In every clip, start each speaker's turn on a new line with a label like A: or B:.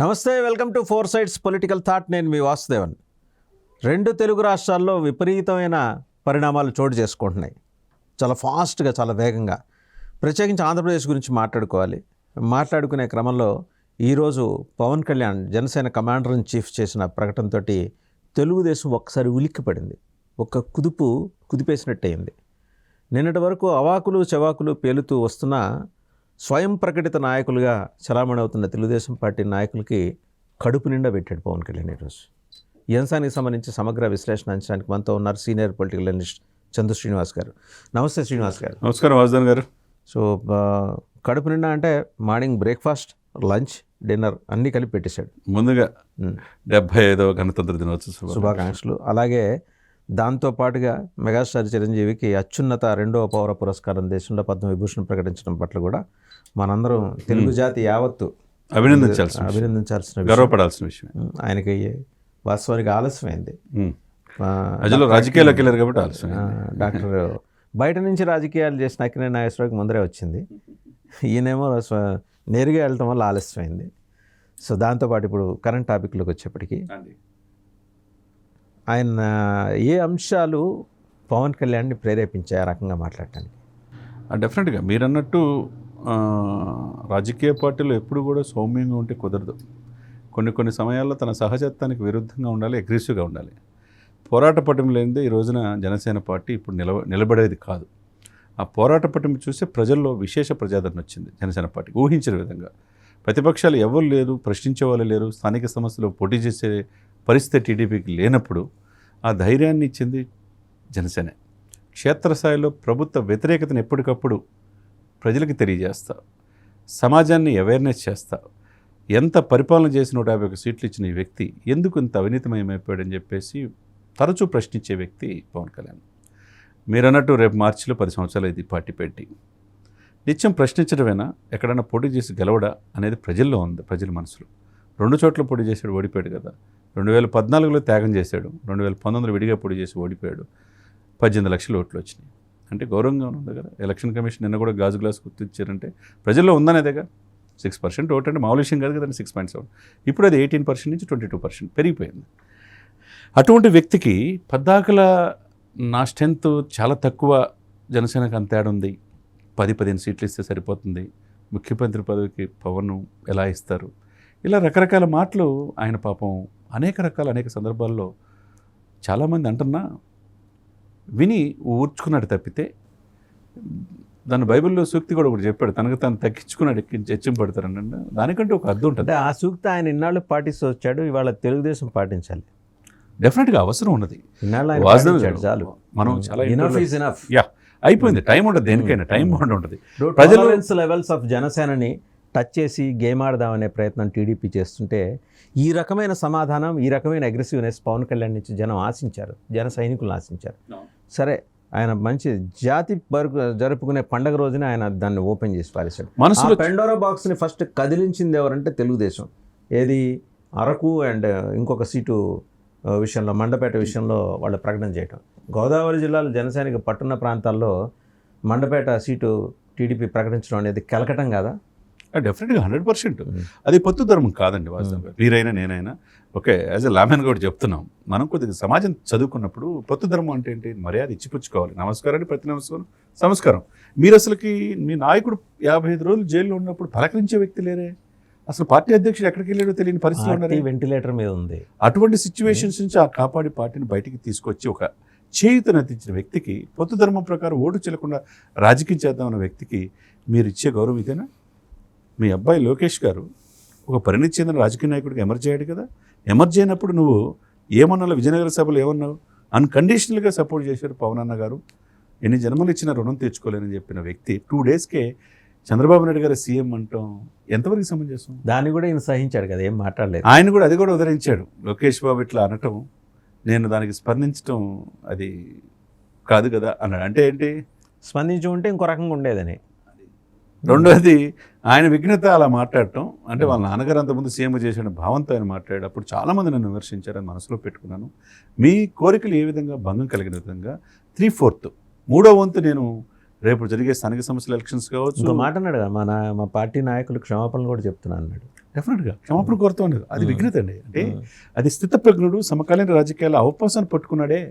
A: నమస్తే, welcome to four sides political thought. నేను మీ వాసుదేవన్. రెండు తెలుగు రాష్ట్రాల్లో విపరీతమైన పరిణామాలు చోటు చేసుకుంటున్నాయి. చాలా ఫాస్ట్గా, చాలా వేగంగా. ప్రత్యేకించి ఆంధ్రప్రదేశ్ గురించి మాట్లాడుకునే క్రమంలో ఈరోజు Pawan Kalyan Janasena commander in chief చేసిన ప్రకటనతో తెలుగుదేశం ఒక్కసారి ఉలిక్కిపడింది. ఒక్క కుదిపేసినట్టయింది. నిన్నటి వరకు అవాకులు చవాకులు పేలుతూ వస్తున్న స్వయం ప్రకటిత నాయకులుగా చలామణి అవుతున్న తెలుగుదేశం పార్టీ నాయకులకి కడుపు నిండా పెట్టాడు పవన్ కళ్యాణ్ ఈరోజు. ఈ అంశానికి సంబంధించి సమగ్ర విశ్లేషణ అంచడానికి మనతో ఉన్నారు senior political analyst Chandu Srinivas గారు. నమస్తే శ్రీనివాస్ గారు.
B: నమస్కారం వాసుదేవన్ గారు.
A: సో కడుపు నిండా అంటే మార్నింగ్ బ్రేక్ఫాస్ట్, లంచ్, డిన్నర్ అన్నీ కలిపి పెట్టేశాడు.
B: ముందుగా 75వ గణతంత్ర దినోత్సవ
A: శుభాకాంక్షలు. అలాగే దాంతోపాటుగా మెగాస్టార్ చిరంజీవికి అత్యున్నత 2వ పౌర పురస్కారం దేశంలో పద్మవిభూషణ్ ప్రకటించడం పట్ల కూడా మనందరం తెలుగు జాతి యావత్తు అభినందించాల్సిన
B: గర్వపడాల్సిన విషయం.
A: ఆయనకి వాస్తవానికి ఆలస్యమైంది.
B: రాజకీయాల్లోకి వెళ్ళారు కాబట్టి ఆలస్యం.
A: డాక్టర్ బయట నుంచి రాజకీయాలు చేసిన అక్కినేని నాగేశ్వరరావుకి ముందరే వచ్చింది. ఈయనేమో నేరుగా వెళ్ళటం వల్ల ఆలస్యమైంది. సో దాంతోపాటు ఇప్పుడు కరెంట్ టాపిక్లోకి వచ్చేప్పటికీ ఆయన ఏ అంశాలు పవన్ కళ్యాణ్ని ప్రేరేపించాయి ఆ రకంగా మాట్లాడటానికి?
B: డెఫినెట్గా మీరు అన్నట్టు రాజకీయ పార్టీలు ఎప్పుడు కూడా సౌమ్యంగా ఉంటే కుదరదు. కొన్ని సమయాల్లో తన సహజత్వానికి విరుద్ధంగా ఉండాలి, అగ్రెసివ్గా ఉండాలి. పోరాట పటిమ లేనిదే ఈ రోజున జనసేన పార్టీ ఇప్పుడు నిలబడేది కాదు. ఆ పోరాట పటిమ చూసే ప్రజల్లో విశేష ప్రజాదరణ వచ్చింది జనసేన పార్టీ ఊహించిన విధంగా. ప్రతిపక్షాలు ఎవరు లేరు, ప్రశ్నించే వాళ్ళు లేరు, స్థానిక సమస్యలు పోటీ చేసే పరిస్థితి టీడీపీకి లేనప్పుడు ఆ ధైర్యాన్ని ఇచ్చింది జనసేన. క్షేత్రస్థాయిలో ప్రభుత్వ వ్యతిరేకతను ఎప్పటికప్పుడు ప్రజలకు తెలియజేస్తా, సమాజాన్ని అవేర్నెస్ చేస్తా, ఎంత పరిపాలన చేసి 151 సీట్లు ఇచ్చిన ఈ వ్యక్తి ఎందుకు ఇంత అవినీతిమయమైపోయాడని చెప్పేసి తరచూ ప్రశ్నించే వ్యక్తి పవన్ కళ్యాణ్. మీరు అన్నట్టు రేపు మార్చిలో 10 సంవత్సరాలు ఇది పార్టీ పెట్టి నిత్యం ప్రశ్నించడమేనా, ఎక్కడైనా పోటీ చేసి గెలవడా అనేది ప్రజల్లో ఉంది. ప్రజల మనసులో 2 చోట్ల పోటీ చేశాడు, ఓడిపోయాడు కదా. 2014లో త్యాగం చేశాడు, 2019లో విడిగా పోటీ చేసి ఓడిపోయాడు. 18 లక్షల ఓట్లు వచ్చినాయి. అంటే గౌరవంగా ఉంది కదా. ఎలక్షన్ కమిషన్ నిన్న కూడా గాజు గ్లాస్ గుర్తించారంటే ప్రజల్లో ఉందనేదేగా. 6% ఓటు అంటే మామూలు విషయం కాదు కదండి. 6.7 ఇప్పుడు అది 18% నుంచి 22% పెరిగిపోయింది. అటువంటి వ్యక్తికి పద్దాకల నా స్ట్రెంత్ చాలా తక్కువ, జనసేనకు అంత తేడా ఉంది, 10-15 సీట్లు ఇస్తే సరిపోతుంది, ముఖ్యమంత్రి పదవికి పవన్ ఎలా ఇస్తారు, ఇలా రకరకాల మాటలు ఆయన పాపం అనేక సందర్భాల్లో చాలామంది అంటున్నా విని ఊర్చుకున్నాడు తప్పితే, దాని బైబిల్లో సూక్తి కూడా ఒకటి చెప్పాడు, తనకు తాను తగ్గించుకున్నాడు హెచ్చింపడతారని. దానికంటే ఒక అర్థం ఉంటుంది.
A: ఆ సూక్తి ఆయన ఇన్నాళ్ళు పాటిస్తూ వచ్చాడు, ఇవాళ తెలుగుదేశం పాటించాలి.
B: డెఫినెట్గా అవసరం ఉన్నది.
A: చాలు,
B: మనం చాలా
A: యా
B: అయిపోయింది. టైం ఉండదు, దేనికైనా టైం బాండ్ ఉంటుంది.
A: ప్రజలు లెవెల్స్ ఆఫ్ జనసేనని టచ్ చేసి గేమ్ ఆడదామనే ప్రయత్నం టీడీపీ చేస్తుంటే ఈ రకమైన సమాధానం, ఈ రకమైన అగ్రెసివ్నెస్ పవన్ కళ్యాణ్ నుంచి జనం ఆశించారు, జన సైనికులను ఆశించారు. సరే, ఆయన మంచి జాతి జరుపుకునే పండగ రోజున ఆయన దాన్ని ఓపెన్ చేసి పారేశాడు. మనసులో పెండోరా బాక్స్ని ఫస్ట్ కదిలించింది ఎవరంటే తెలుగుదేశం. ఏది అరకు అండ్ ఇంకొక సీటు విషయంలో, మండపేట విషయంలో వాళ్ళు ప్రకటన చేయటం. గోదావరి జిల్లాలో జనసేనకి పట్టున్న ప్రాంతాల్లో మండపేట సీటు టీడీపీ ప్రకటించడం అనేది కెలకటం కాదా?
B: డెఫినెట్గా 100%. అది పొత్తు ధర్మం కాదండి వాస్తవంగా. మీరైనా నేనైనా ఓకే, యాజ్ ఎ లామెన్ కూడా చెప్తున్నాం. మనం కొద్దిగా సమాజం చదువుకున్నప్పుడు పొత్తు ధర్మం అంటే ఏంటి, మర్యాద ఇచ్చిపుచ్చుకోవాలి. నమస్కారాన్ని ప్రతి నమస్కారం. మీరు అసలుకి మీ నాయకుడు 55 రోజులు జైల్లో ఉన్నప్పుడు పలకరించే వ్యక్తి లేరే, అసలు పార్టీ అధ్యక్షుడు ఎక్కడికి వెళ్ళాడో తెలియని పరిస్థితి ఉన్నది,
A: వెంటిలేటర్ మీద ఉంది.
B: అటువంటి సిచ్యువేషన్స్ నుంచి ఆ కాపాడి పార్టీని బయటికి తీసుకొచ్చి ఒక చేయుతనందించిన వ్యక్తికి, పొత్తు ధర్మం ప్రకారం ఓటు చెల్లకుండా రాజకీయం చేద్దామన్న వ్యక్తికి మీరు ఇచ్చే గౌరవం ఇదేనా? మీ అబ్బాయి లోకేష్ గారు ఒక పరిణితి చెందిన రాజకీయ నాయకుడికి ఎమర్జ్ అయ్యాడు కదా. ఎమర్జ్ అయినప్పుడు నువ్వు ఏమన్నా విజయనగర సభలో ఏమన్నావు? అన్కండిషనల్గా సపోర్ట్ చేశారు పవన్ అన్న గారు. ఎన్ని జన్మలు ఇచ్చిన రుణం తెచ్చుకోలేని చెప్పిన వ్యక్తి 2 డేస్కే చంద్రబాబు నాయుడు గారు సీఎం అంటాం ఎంతవరకు సమంజసం?
A: దాన్ని కూడా ఈయన సహించాడు కదా, ఏం మాట్లాడలేదు.
B: ఆయన కూడా అది కూడా ఉదరించాడు. లోకేష్ బాబు ఇట్లా అనటం, నేను దానికి స్పందించడం అది కాదు కదా అన్నాడు. అంటే ఏంటి,
A: స్పందించి ఉంటే ఇంకో రకంగా ఉండేదని.
B: రెండోది ఆయన విఘ్నత అలా మాట్లాడటం, అంటే వాళ్ళ నాన్నగారు అంతకుముందు సీఎం చేసిన భావంతో ఆయన మాట్లాడాడు. అప్పుడు చాలామంది నన్ను విమర్శించారని మనసులో పెట్టుకున్నాను. మీ కోరికలు ఏ విధంగా భంగం కలిగిన విధంగా 3/4 3వ వంతు నేను రేపు జరిగే స్థానిక సంస్థల ఎలక్షన్స్ కావచ్చు
A: మాట అన్నాడు. మా పార్టీ నాయకులు క్షమాపణలు కూడా చెప్తున్నాను అన్నాడు.
B: డెఫినెట్గా క్షమాపణ కోరుతూ ఉండదు. అది విఘ్నత అండి. అంటే అది స్థితప్రజ్ఞుడు, సమకాలీన రాజకీయాల అవకాశాన్ని పట్టుకున్నాడే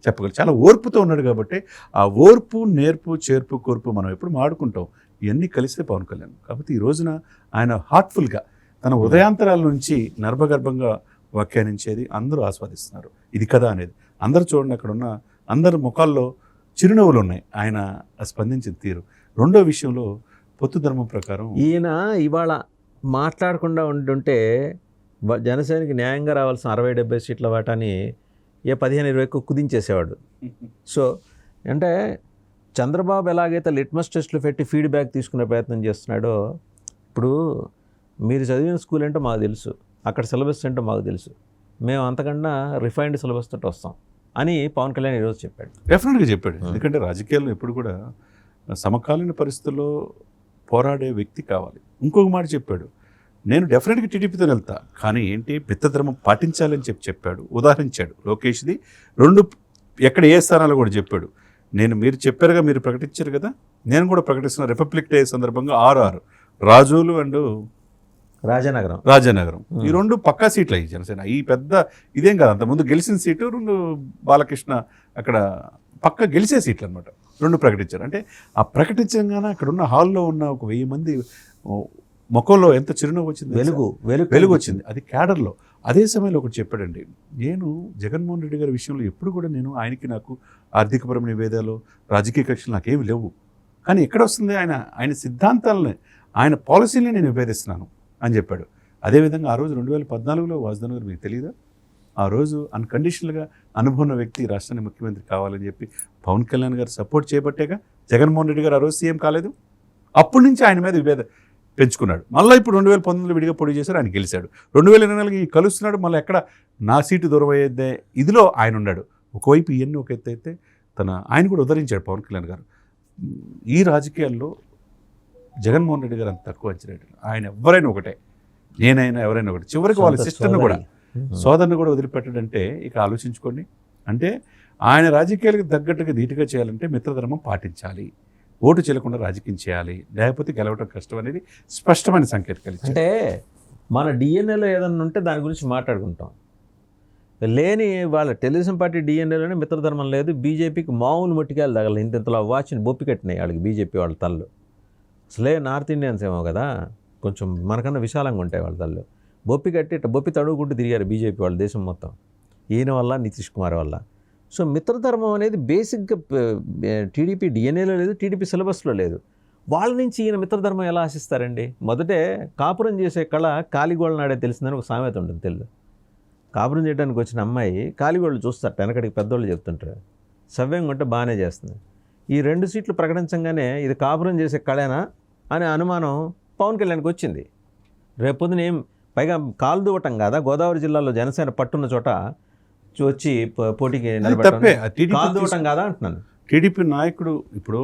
B: చెప్పగలరు. చాలా ఓర్పుతో ఉన్నాడు కాబట్టి ఆ ఓర్పు, నేర్పు, చేర్పు, కోర్పు మనం ఎప్పుడు మాడుకుంటాం. ఇవన్నీ కలిస్తే పవన్ కళ్యాణ్. కాబట్టి ఈ రోజున ఆయన హార్ట్ఫుల్గా తన ఉదయాంతరాల నుంచి నర్భగర్భంగా వ్యాఖ్యానించేది అందరూ ఆస్వాదిస్తున్నారు. ఇది కదా అనేది అందరూ చూడండి, అక్కడ ఉన్న అందరి ముఖాల్లో చిరునవ్వులు ఉన్నాయి ఆయన స్పందించిన తీరు. రెండో విషయంలో పొత్తు ధర్మం ప్రకారం
A: ఈయన ఇవాళ మాట్లాడకుండా ఉంటుంటే జనసేనకి న్యాయంగా రావాల్సిన 60-70 సీట్ల వాటాని 15-20 కుదించేసేవాడు. సో అంటే చంద్రబాబు ఎలాగైతే లిట్మస్ టెస్టులు పెట్టి ఫీడ్బ్యాక్ తీసుకునే ప్రయత్నం చేస్తున్నాడో, ఇప్పుడు మీరు చదివిన స్కూల్ ఏంటో మాకు తెలుసు, అక్కడ సిలబస్ ఏంటో మాకు తెలుసు, మేము అంతకన్నా రిఫైన్డ్ సిలబస్ తోటి వస్తాం అని పవన్ కళ్యాణ్ ఈరోజు చెప్పాడు.
B: డెఫినెట్గా చెప్పాడు. ఎందుకంటే రాజకీయాల్లో ఎప్పుడు కూడా సమకాలీన పరిస్థితుల్లో పోరాడే వ్యక్తి కావాలి. ఇంకొక మాట చెప్పాడు, నేను డెఫినెట్గా టీడీపీతో వెళ్తా, కానీ ఏంటి మిత్రధర్మం పాటించాలని చెప్పాడు. ఉదాహరించాడు లోకేష్ది 2 ఎక్కడ ఏ స్థానాలు కూడా చెప్పాడు. మీరు చెప్పారుగా, మీరు ప్రకటించారు కదా, నేను కూడా ప్రకటిస్తున్న రిపబ్లిక్ డే సందర్భంగా 6 రాజోలు అండ్ రాజానగరం ఈ 2 పక్కా సీట్లు అయ్యి జనసేన. ఈ పెద్ద ఇదేం కాదు, అంతకుముందు గెలిచిన సీటు 2 బాలకృష్ణ అక్కడ పక్క గెలిచే సీట్లు అనమాట 2 ప్రకటించారు. అంటే ఆ ప్రకటించగానే అక్కడ ఉన్న హాల్లో ఉన్న ఒక 1000 మంది ముఖంలో ఎంత చిరునవ్వు వచ్చింది, వెలుగు వచ్చింది. అది క్యాడర్లో. అదే సమయంలో ఒకటి చెప్పాడండి, నేను జగన్మోహన్ రెడ్డి గారి విషయంలో ఎప్పుడు కూడా ఆయనకి నాకు ఆర్థికపరమైన నివేదాలు, రాజకీయ కక్షలు నాకేమి లేవు, కానీ ఎక్కడ వస్తుంది ఆయన సిద్ధాంతాలని, ఆయన పాలసీని నేను విభేదిస్తున్నాను అని చెప్పాడు. అదేవిధంగా ఆ రోజు 2014లో వాసుదేవ్ గారు మీకు తెలియదా, ఆ రోజు అన్కండిషనల్గా అనుభవం వ్యక్తి రాష్ట్రానికి ముఖ్యమంత్రి కావాలని చెప్పి పవన్ కళ్యాణ్ గారు సపోర్ట్ చేయబట్టేగా జగన్మోహన్ రెడ్డి గారు ఆ రోజు సీఎం కాలేదు. అప్పటి నుంచి ఆయన మీద విభేదం పెంచుకున్నాడు. మళ్ళీ ఇప్పుడు 2019లో విడిగా పోటీ చేశారు, ఆయన గెలిచాడు. 2024 కలుస్తున్నాడు, మళ్ళీ ఎక్కడ నా సీటు దూరం అయ్యేదే ఇదిలో ఆయన ఉన్నాడు. ఒకవైపు ఇవన్నీ ఒక ఎత్తు అయితే ఆయన కూడా ఉద్ధరించాడు పవన్ కళ్యాణ్ గారు. ఈ రాజకీయాల్లో జగన్మోహన్ రెడ్డి గారు అంత తక్కువ అంచనా, ఆయన ఎవరైనా ఒకటే, నేనైనా ఎవరైనా ఒకటి. చివరికి వాళ్ళ సిస్టర్ను కూడా, సోదరుని కూడా వదిలిపెట్టడంటే ఇక ఆలోచించుకోండి. అంటే ఆయన రాజకీయాలకు తగ్గట్టుగా ధీటుగా చేయాలంటే మిత్రధర్మం పాటించాలి, ఓటు చెల్లకుండా రాజకీయం చేయాలి, లేకపోతే గెలవటం కష్టం అనేది స్పష్టమైన సంకేతాలు.
A: అంటే మన డిఎన్ఏలో ఏదన్నా ఉంటే దాని గురించి మాట్లాడుకుంటాం, లేని వాళ్ళ తెలుగుదేశం పార్టీ డిఎన్ఏలోనే మిత్రధర్మం లేదు. బీజేపీకి మామూలు మొట్టికాయలు తగల ఇంతలో వాచ్ని బొప్పి కట్టినాయి వాళ్ళకి బీజేపీ వాళ్ళ తల్లు. అసలే నార్త్ ఇండియన్స్ ఏమో కదా, కొంచెం మనకన్నా విశాలంగా ఉంటాయి వాళ్ళ తల్లు. బొప్పి కట్టి ఇట్లా బొప్పి తడుగుకుంటూ తిరిగారు బీజేపీ వాళ్ళ దేశం మొత్తం, ఈయన వల్ల నితీష్ కుమార్ వల్ల. సో మిత్రధర్మం అనేది బేసిక్గా టీడీపీ డిఎన్ఏలో లేదు, టీడీపీ సిలబస్లో లేదు. వాళ్ళ నుంచి ఈయన మిత్రధర్మం ఎలా ఆశిస్తారండి? మొదటే కాపురం చేసే కళ కాలిగోళ్ళ నాడే తెలిసిందని ఒక సామెత ఉంటుంది తెలుగు. కాపురం చేయడానికి వచ్చిన అమ్మాయి కాలిగోళ్ళు చూస్తారు, వెనకడికి పెద్దోళ్ళు చెప్తుంటారు, సవ్యంగా ఉంటే బాగానే చేస్తుంది. ఈ 2 సీట్లు ప్రకటించగానే ఇది కాపురం చేసే కళేనా అనే అనుమానం పవన్ కళ్యాణ్కి వచ్చింది. రేపొద్దున ఏం పైగా కాలు దూవటం కాదా, గోదావరి జిల్లాలో జనసేన పట్టున్న చోట వచ్చి పోటీకి కాలు దూవటం కాదా అంటున్నాను.
B: టీడీపీ నాయకుడు ఇప్పుడు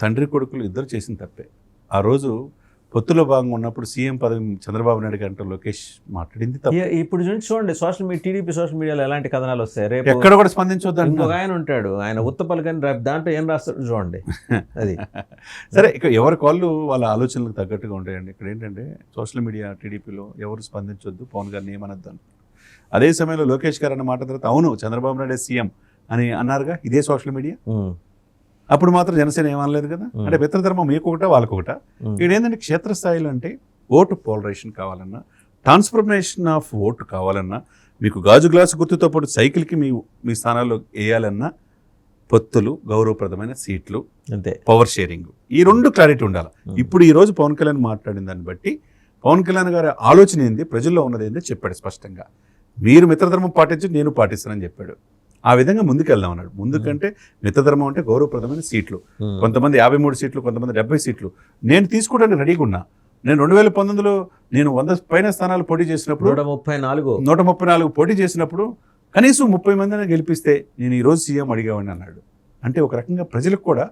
B: తండ్రి కొడుకులు ఇద్దరు చేసిన తప్పే. ఆ రోజు పొత్తులో భాగంగా ఉన్నప్పుడు సీఎం పదవి చంద్రబాబు నాయుడు గారితో లోకేష్ మాట్లాడింది తప్ప.
A: ఇప్పుడు చూడండి సోషల్ మీడియా, టీడీపీ సోషల్ మీడియాలో ఎలాంటి కథనాలు వస్తాయి. రేపు
B: ఎక్కడ కూడా స్పందించొద్దు.
A: ఇంకొక ఆయన ఉంటాడు, ఆయన ఉత్తపలు కానీ రేపు దాంట్లో ఏం రాస్తాడు చూడండి. అది
B: సరే, ఇక ఎవరి కాళ్ళు వాళ్ళ ఆలోచనలకు తగ్గట్టుగా ఉంటాయండి. ఇక్కడ ఏంటంటే సోషల్ మీడియా టీడీపీలో ఎవరు స్పందించొద్దు, పవన్ గారిని ఏమనొద్దు. అదే సమయంలో లోకేష్ గారు అన్న మాట తర్వాత అవును చంద్రబాబు నాయుడు సీఎం అని అన్నారుగా ఇదే సోషల్ మీడియా. అప్పుడు మాత్రం జనసేన ఏమనలేదు కదా. అంటే మిత్రధర్మం మీకొకట వాళ్ళకొకట. ఇక్కడ ఏంటంటే క్షేత్రస్థాయిలో అంటే ఓటు పోలరైజేషన్ కావాలన్నా, ట్రాన్స్ఫర్మేషన్ ఆఫ్ ఓటు కావాలన్నా, మీకు గాజు గ్లాసు గుర్తుతో పాటు సైకిల్కి మీ స్థానాల్లో వేయాలన్నా పొత్తులు, గౌరవప్రదమైన సీట్లు, అంతే, పవర్ షేరింగ్, ఈ 2 క్లారిటీ ఉండాలి. ఇప్పుడు ఈరోజు పవన్ కళ్యాణ్ మాట్లాడిన దాన్ని బట్టి పవన్ కళ్యాణ్ గారి ఆలోచన ఏంది, ప్రజల్లో ఉన్నది ఏందో చెప్పాడు స్పష్టంగా. మీరు మిత్రధర్మం పాటించి నేను పాటిస్తానని చెప్పాడు. ఆ విధంగా ముందుకెళ్దాం అన్నాడు. ముందుకంటే మిత్రధర్మం అంటే గౌరవప్రదమైన సీట్లు, కొంతమంది 53 సీట్లు, కొంతమంది 70 సీట్లు. నేను తీసుకోవడానికి రెడీగా ఉన్నా. నేను 2019లో నేను 100 పైన స్థానాలు పోటీ చేసినప్పుడు 134 పోటీ చేసినప్పుడు కనీసం 30 మందిని గెలిపిస్తే నేను ఈరోజు సీఎం అడిగామని అన్నాడు. అంటే ఒక రకంగా ప్రజలకు కూడా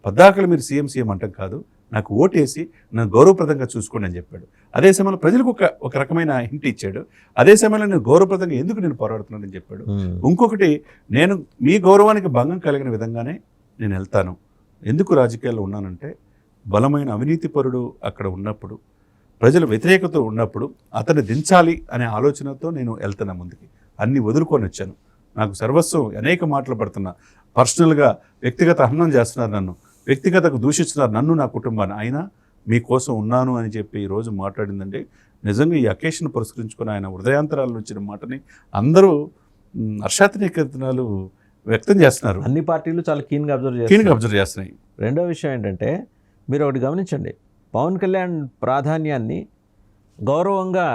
B: పద్దాకలు మీరు సీఎం అంటాం కాదు, నాకు ఓటేసి నన్ను గౌరవప్రదంగా చూసుకోండి అని చెప్పాడు. అదే సమయంలో ప్రజలకు ఒక రకమైన హింట్ ఇచ్చాడు. అదే సమయంలో నేను గౌరవప్రదంగా ఎందుకు నేను పోరాడుతున్నానని చెప్పాడు. ఇంకొకటి, నేను మీ గౌరవానికి భంగం కలిగిన విధంగానే నేను వెళ్తాను. ఎందుకు రాజకీయాల్లో ఉన్నానంటే బలమైన అవినీతిపరుడు అక్కడ ఉన్నప్పుడు ప్రజల వ్యతిరేకత ఉన్నప్పుడు అతన్ని దించాలి అనే ఆలోచనతో నేను వెళ్తున్నా ముందుకి. అన్ని వదులుకొని వచ్చాను. నాకు సర్వస్వం అనేక మాటలు పడుతున్నా. పర్సనల్గా వ్యక్తిగత హననం చేస్తున్నారు నన్ను, వ్యక్తిగతకు దూషిస్తున్నారు నన్ను, నా కుటుంబాన్ని. అయినా మీకోసం ఉన్నాను అని చెప్పి ఈరోజు మాట్లాడిందంటే నిజంగా ఈ అకేషన్ పురస్కరించుకొని ఆయన హృదయాంతరాలు వచ్చిన మాటని అందరూ హర్షాతిరేకతలు వ్యక్తం చేస్తున్నారు.
A: అన్ని పార్టీలు చాలా కీన్గా
B: అబ్జర్వ్ చేస్తున్నాయి.
A: రెండో విషయం ఏంటంటే, మీరు ఒకటి గమనించండి, పవన్ కళ్యాణ్ ప్రాధాన్యాన్ని గౌరవంగా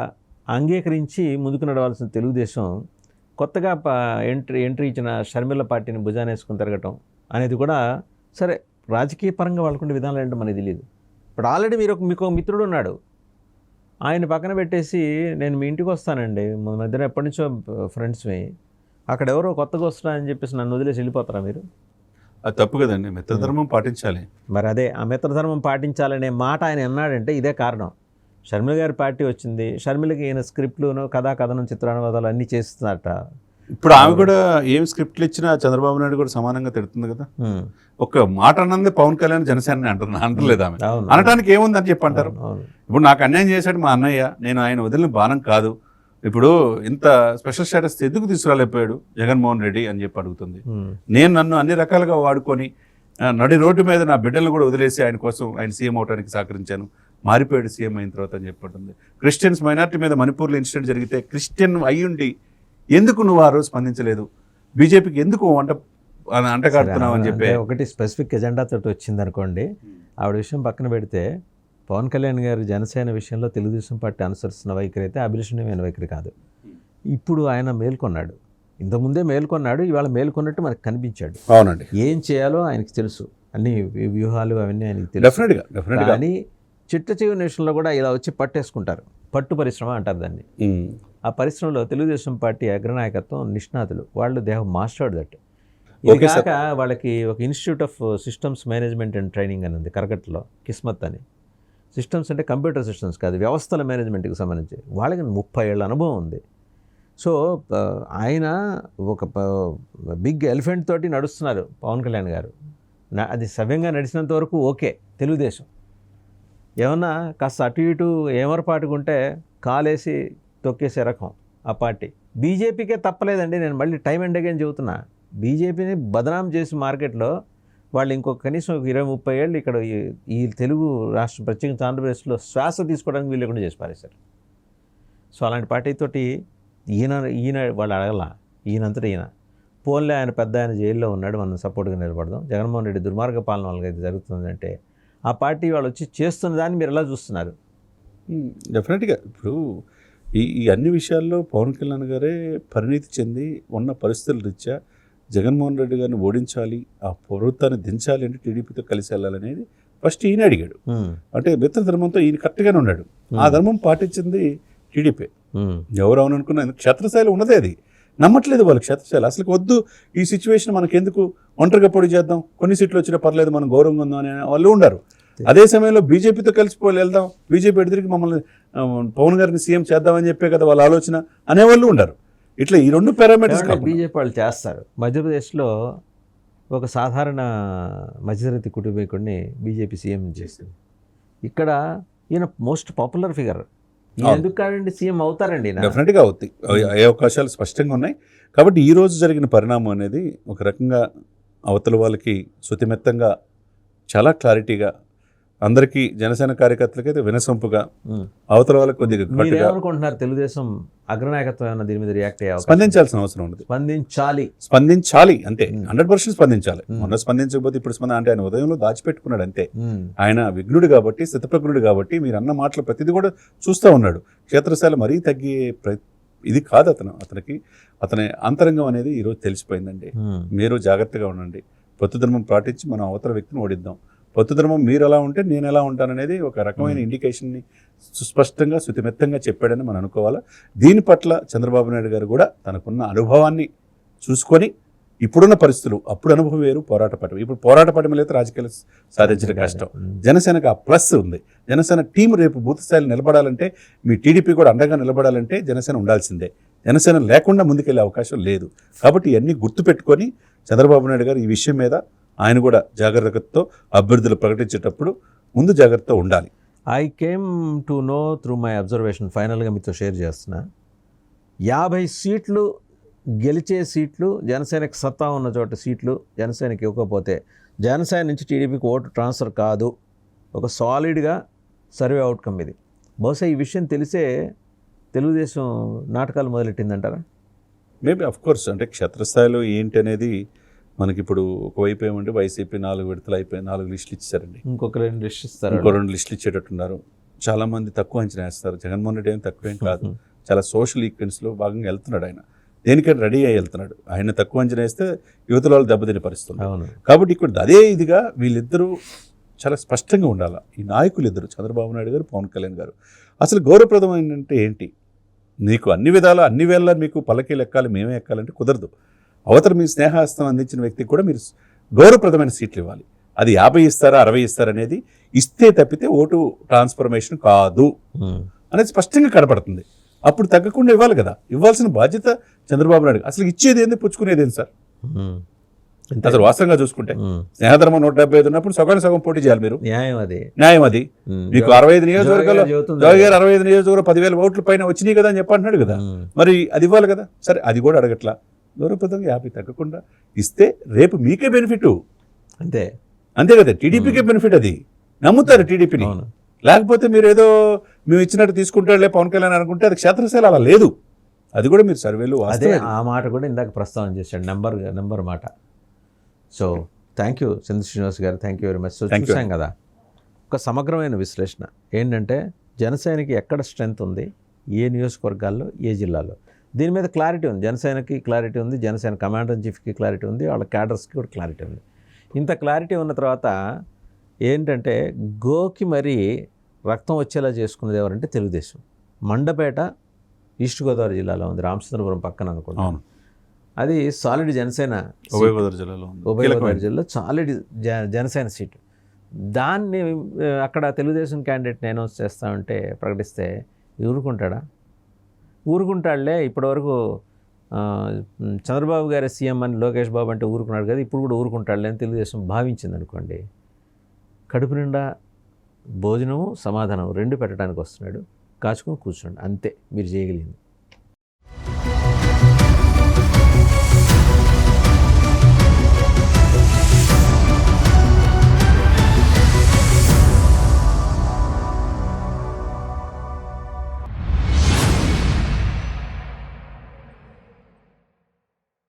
A: అంగీకరించి ముందుకు నడవాల్సిన తెలుగుదేశం కొత్తగా ఎంట్రీ ఇచ్చిన షర్మిల పార్టీని భుజానేసుకుని తిరగటం అనేది కూడా సరే, రాజకీయ పరంగా వాళ్ళకుండే విధానాలు ఏంటో మనకి తెలియదు. ఇప్పుడు ఆల్రెడీ మీకు ఒక మిత్రుడు ఉన్నాడు, ఆయన పక్కన పెట్టేసి నేను మీ ఇంటికి వస్తానండి, మన మధ్యన ఎప్పటి నుంచో ఫ్రెండ్స్ని, అక్కడ ఎవరో కొత్తగా వస్తున్నారని చెప్పేసి నన్ను వదిలేసి వెళ్ళిపోతారా మీరు?
B: అది తప్పు కదండి, మిత్రధర్మం పాటించాలి.
A: మరి అదే ఆ మిత్రధర్మం పాటించాలనే మాట ఆయన అన్నాడంటే ఇదే కారణం. షర్మిల గారి పార్టీ వచ్చింది, షర్మిలకి ఈయన స్క్రిప్ట్లును కథనం చిత్రానువాదాలు అన్నీ చేస్తున్నారట.
B: ఇప్పుడు ఆమె కూడా ఏం స్క్రిప్ట్లు ఇచ్చినా చంద్రబాబు నాయుడు కూడా సమానంగా తిడుతుంది కదా. ఒక మాట అన్నది పవన్ కళ్యాణ్ జనసేన అంటలేదు ఆమె. అనడానికి ఏముందని చెప్పి అంటారు. ఇప్పుడు నాకు అన్యాయం చేశాడు మా అన్నయ్య, నేను ఆయన వదిలిన బాణం కాదు, ఇప్పుడు ఇంత స్పెషల్ స్టేటస్ ఎందుకు తీసుకురాలేకపోయాడు జగన్మోహన్ రెడ్డి అని చెప్పి అడుగుతుంది. నేను నన్ను అన్ని రకాలుగా వాడుకొని నడి రోడ్డు మీద నా బిడ్డలను కూడా వదిలేసి ఆయన కోసం ఆయన సీఎం అవడానికి సహకరించాను, మారిపోయాడు సీఎం అయిన తర్వాత అని చెప్పంటుంది. క్రిస్టియన్స్ మైనారిటీ మీద మణిపూర్లో ఇన్సిడెంట్ జరిగితే క్రిస్టియన్ అయ్యుండి ఎందుకు నువ్వు ఆ రోజు స్పందించలేదు, బీజేపీకి ఎందుకు అంటగాడుతున్నావు అని చెప్పి
A: ఒకటి స్పెసిఫిక్ ఎజెండా తోటి వచ్చింది అనుకోండి. ఆవిడ విషయం పక్కన పెడితే, పవన్ కళ్యాణ్ గారు జనసేన విషయంలో తెలుగుదేశం పార్టీ అనుసరిస్తున్న వైఖరి అయితే అభిలషణీయమైన వైఖరి కాదు. ఇప్పుడు ఆయన మేల్కొన్నాడు, ఇంతకుముందే మేల్కొన్నాడు, ఇవాళ మేల్కొన్నట్టు మనకు కనిపించాడు.
B: అవునండి,
A: ఏం చేయాలో ఆయనకి తెలుసు, అన్ని వ్యూహాలు అవన్నీ ఆయనకి తెలుసు.
B: డెఫినెట్గా
A: కానీ చిట్ట చివరి నిమిషంలో కూడా ఇలా వచ్చి పట్టేసుకుంటారు. పట్టు పరిశ్రమ అంటారు దాన్ని. ఆ పరిశ్రమలో తెలుగుదేశం పార్టీ అగ్రనాయకత్వం నిష్ణాతులు, వాళ్ళు దే హ్యావ్ మాస్టర్డ్ దట్. ఇది కాక వాళ్ళకి ఒక institute of systems management and training అని ఉంది కరకట్లో, కిస్మత్ అని. సిస్టమ్స్ అంటే కంప్యూటర్ సిస్టమ్స్ కాదు, వ్యవస్థల మేనేజ్మెంట్కి సంబంధించి. వాళ్ళకి 30 ఏళ్ళ అనుభవం ఉంది. సో ఆయన ఒక బిగ్ ఎలిఫెంట్ తోటి నడుస్తున్నారు పవన్ కళ్యాణ్ గారు. అది సవ్యంగా నడిచినంత వరకు ఓకే. తెలుగుదేశం ఏమన్నా కాస్త అటు ఇటు ఏమరపాటుకుంటే కాలేసి తొక్కేసే రకం ఆ పార్టీ. బీజేపీకే తప్పలేదండి, నేను మళ్ళీ టైం అండ్ అగైన్ చెబుతున్నా. బీజేపీని బదనాం చేసి మార్కెట్లో వాళ్ళు ఇంకొక కనీసం 20-30 ఏళ్ళు ఇక్కడ ఈ తెలుగు రాష్ట్రం ప్రత్యేకించి ఆంధ్రప్రదేశ్లో శ్వాస తీసుకోవడానికి వీళ్ళు లేకుండా చేసి పారేశారు. సో అలాంటి పార్టీతోటి ఈయన వాళ్ళు అడగల, ఈయనంతటా ఈయన పోన్లే, ఆయన పెద్ద ఆయన జైల్లో ఉన్నాడు, మనం సపోర్ట్గా నిలబడదాం. జగన్మోహన్ రెడ్డి దుర్మార్గ పాలన వాళ్ళకి అయితే జరుగుతుందంటే ఆ పార్టీ వాళ్ళు వచ్చి చేస్తున్న దాన్ని మీరు ఎలా చూస్తున్నారు?
B: డెఫినెట్గా ఇప్పుడు ఈ అన్ని విషయాల్లో పవన్ కళ్యాణ్ గారే పరిణితి చెంది ఉన్న పరిస్థితుల రీత్యా జగన్మోహన్ రెడ్డి గారిని ఓడించాలి, ఆ ప్రభుత్వాన్ని దించాలి అంటే టీడీపీతో కలిసి వెళ్ళాలనేది ఫస్ట్ ఈయన అడిగాడు. అంటే మిత్ర ధర్మంతో ఈయన కరెక్ట్గానే ఉన్నాడు. ఆ ధర్మం పాటించింది టీడీపీ. ఎవరు అవుననుకున్నా క్షేత్రస్థాయిలో ఉన్నదే అది. నమ్మట్లేదు వాళ్ళు క్షేత్రస్థాయిలో. అసలు వద్దు ఈ సిచ్యువేషన్ మనకెందుకు, ఒంటరిగా పొడి చేద్దాం, కొన్ని సీట్లు వచ్చినా పర్లేదు, మనం గౌరవంగా ఉందాం అనే వాళ్ళు ఉన్నారు. అదే సమయంలో బీజేపీతో కలిసిపోయి వెళ్దాం, బీజేపీ ఎదురికి మమ్మల్ని పవన్ గారిని సీఎం చేద్దామని చెప్పే కదా వాళ్ళ ఆలోచన అనేవాళ్ళు ఉన్నారు. ఇట్లా ఈ రెండు పారామీటర్స్
A: బీజేపీ వాళ్ళు చేస్తారు. మధ్యప్రదేశ్లో ఒక సాధారణ మధ్యతరగతి కుటుంబీకుడిని బీజేపీ సీఎం చేస్తుంది. ఇక్కడ ఈయన మోస్ట్ పాపులర్ ఫిగర్, ఎందుకు కాదండి సీఎం అవుతారండి?
B: డెఫినెట్గా అవుతాయి, అయ్యే అవకాశాలు స్పష్టంగా ఉన్నాయి. కాబట్టి ఈ రోజు జరిగిన పరిణామం అనేది ఒక రకంగా అవతల వాళ్ళకి శుతిమెత్తంగా చాలా క్లారిటీగా, అందరికీ జనసేన కార్యకర్తలకైతే వినసొంపుగా, అవతల వాళ్ళకి కొద్దిగా
A: ఏమనుకుంటున్నారు? తెలుగుదేశం అగ్రనాయకత్వం ఏమన్నా దీని మీద రియాక్ట్ అయ్యే
B: స్పందించాల్సిన అవసరం ఉంది. స్పందించాలి అంతే, 100% స్పందించాలి. మొన్న స్పందించకపోతే ఇప్పుడు అంటే ఆయన ఉదయంలో దాచిపెట్టుకున్నాడు అంతే. ఆయన విఘ్నుడు కాబట్టి, స్థితప్రజ్ఞుడు కాబట్టి మీరు అన్న మాటలు ప్రతిదీ కూడా చూస్తూ ఉన్నాడు. క్షేత్రస్థాయిలో మరీ తగ్గే ఇది కాదు అతని అంతరంగం అనేది ఈరోజు తెలిసిపోయిందండి. మీరు జాగ్రత్తగా ఉండండి, పొత్తుధర్మం పాటించి మనం అవతల వ్యక్తిని ఓడిద్దాం. పొత్తుధర్మం మీరు ఎలా ఉంటే నేను ఎలా ఉంటాననేది ఒక రకమైన ఇండికేషన్ని సుస్పష్టంగా శుతిమెత్తంగా చెప్పాడని మనం అనుకోవాలా. దీని పట్ల చంద్రబాబు నాయుడు గారు కూడా తనకున్న అనుభవాన్ని చూసుకొని, ఇప్పుడున్న పరిస్థితులు, అప్పుడు అనుభవం వేరు, పోరాట పటం. ఇప్పుడు పోరాట పటం అయితే రాజకీయాలు సాధించడం కష్టం. జనసేనకు ఆ ప్లస్ ఉంది. జనసేన టీం రేపు బూత్ స్థాయిలో నిలబడాలంటే, మీ టీడీపీ కూడా అండగా నిలబడాలంటే జనసేన ఉండాల్సిందే. జనసేన లేకుండా ముందుకెళ్ళే అవకాశం లేదు. కాబట్టి ఇవన్నీ గుర్తుపెట్టుకొని చంద్రబాబు నాయుడు గారు ఈ విషయం మీద ఆయన కూడా జాగ్రత్తతో అభ్యర్థులు ప్రకటించేటప్పుడు ముందు జాగ్రత్తగా ఉండాలి.
A: I came to know through my observation, ఫైనల్గా మీతో షేర్ చేస్తున్నా, 50 సీట్లు గెలిచే సీట్లు, జనసేనకి సత్తా ఉన్న చోట సీట్లు జనసేనకి ఇవ్వకపోతే జనసేన నుంచి టీడీపీకి ఓటు ట్రాన్స్ఫర్ కాదు. ఒక సాలిడ్గా సర్వే అవుట్కమ్ ఇది. బహుశా ఈ విషయం తెలిసే తెలుగుదేశం నాటకాలు మొదలెట్టిందంటారా?
B: మేబీ అఫ్ కోర్స్, అంటే క్షేత్రస్థాయిలో ఏంటి అనేది మనకి ఇప్పుడు ఒకవైపు ఏమంటే వైసీపీ 4 విడతలు అయిపోయి 4 లిస్టులు ఇచ్చారండి.
A: ఇంకొక 2 లిస్ట్ ఇస్తారు.
B: ఇంకో 2 లిస్టులు ఇచ్చేటట్టున్నారు. చాలామంది తక్కువ అంచనా వేస్తారు. జగన్మోహన్ రెడ్డి ఏం తక్కువేం కాదు, చాలా సోషల్ ఈక్వెన్స్లో భాగంగా వెళ్తున్నాడు ఆయన. దేనికైనా రెడీ అయ్యి వెళ్తున్నాడు. ఆయన తక్కువ అంచనా వేస్తే యువతల వాళ్ళు దెబ్బతిని పరిస్థితుంది. కాబట్టి ఇక్కడ అదే ఇదిగా వీళ్ళిద్దరూ చాలా స్పష్టంగా ఉండాలి. ఈ నాయకులు ఇద్దరు, చంద్రబాబు నాయుడు గారు, పవన్ కళ్యాణ్ గారు. అసలు గౌరవప్రదమైన అంటే ఏంటి? నీకు అన్ని విధాలా అన్ని వేళ మీకు పల్లకీలు ఎక్కాలి, మేమే ఎక్కాలంటే కుదరదు. అవతల మీ స్నేహాస్తం అందించిన వ్యక్తికి కూడా మీరు గౌరవప్రదమైన సీట్లు ఇవ్వాలి. అది 50 ఇస్తారా 60 ఇస్తారా అనేది ఇస్తే తప్పితే ఓటు ట్రాన్స్ఫర్మేషన్ కాదు అనేది స్పష్టంగా కనపడుతుంది. అప్పుడు తగ్గకుండా ఇవ్వాలి కదా. ఇవ్వాల్సిన బాధ్యత చంద్రబాబు నాయుడు. అసలు ఇచ్చేది ఏంది, పుచ్చుకునేది ఏంది సార్? అసలు వాస్తవంగా చూసుకుంటే స్నేహధర్మం 175 ఉన్నప్పుడు సగం పోటీ చేయాలి మీరు. న్యాయం అది. మీకు 65 నియోజకవర్గాలు, జోగి గారు 65 నియోజకవర్గం 10,000 ఓట్ల పైన వచ్చినాయి కదా అని చెప్పంటున్నాడు కదా. మరి అది ఇవ్వాలి కదా. సరే, అది కూడా అడగట్లా. గౌరవప్రదంగా 50 తగ్గకుండా ఇస్తే రేపు మీకే బెనిఫిట్. అంతే కదా, టీడీపీకే బెనిఫిట్. అది నమ్ముతారు టీడీపీని. లేకపోతే మీరు ఏదో మేము ఇచ్చినట్టు తీసుకుంటాడులే పవన్ కళ్యాణ్ అనుకుంటే అది క్షేత్రస్థాయిలో అలా లేదు. అది కూడా మీరు సర్వేలు
A: అదే ఆ మాట కూడా ఇందాక ప్రస్తావన చేశాడు, నెంబర్ మాట. సో థ్యాంక్ యూ చంద్ర శ్రీనివాస్ గారు, thank you very much. So చూసాం కదా ఒక సమగ్రమైన విశ్లేషణ ఏంటంటే జనసేనకి ఎక్కడ స్ట్రెంగ్త్ ఉంది, ఏ నియోజకవర్గాల్లో, ఏ జిల్లాలో, దీని మీద క్లారిటీ ఉంది. జనసేనకి క్లారిటీ ఉంది, జనసేన కమాండర్ ఇన్ చీఫ్కి క్లారిటీ ఉంది, వాళ్ళ క్యాడర్స్కి కూడా క్లారిటీ ఉంది. ఇంత క్లారిటీ ఉన్న తర్వాత ఏంటంటే గోకి మరీ రక్తం వచ్చేలా చేసుకున్నది ఎవరంటే తెలుగుదేశం. మండపేట ఈస్ట్ గోదావరి జిల్లాలో ఉంది, రామచంద్రపురం పక్కన అనుకుంటాను. అది సాలిడ్ జనసేన,
B: ఉభయ గోదావరి
A: జిల్లాలో సాలిడ్ జనసేన సీటు. దాన్ని అక్కడ తెలుగుదేశం క్యాండిడేట్ని అనౌన్స్ చేస్తామంటే, ప్రకటిస్తే ఊరుకుంటాడులే. ఇప్పటివరకు చంద్రబాబు గారి సీఎం అని లోకేష్ బాబు అంటే ఊరుకున్నాడు కదా, ఇప్పుడు కూడా ఊరుకుంటాడులే అని తెలుగుదేశం భావించింది అనుకోండి. కడుపు నిండా భోజనము సమాధానం 2 పెట్టడానికి వస్తున్నాడు, కాచుకొని కూర్చోండి, అంతే మీరు చేయగలిగింది.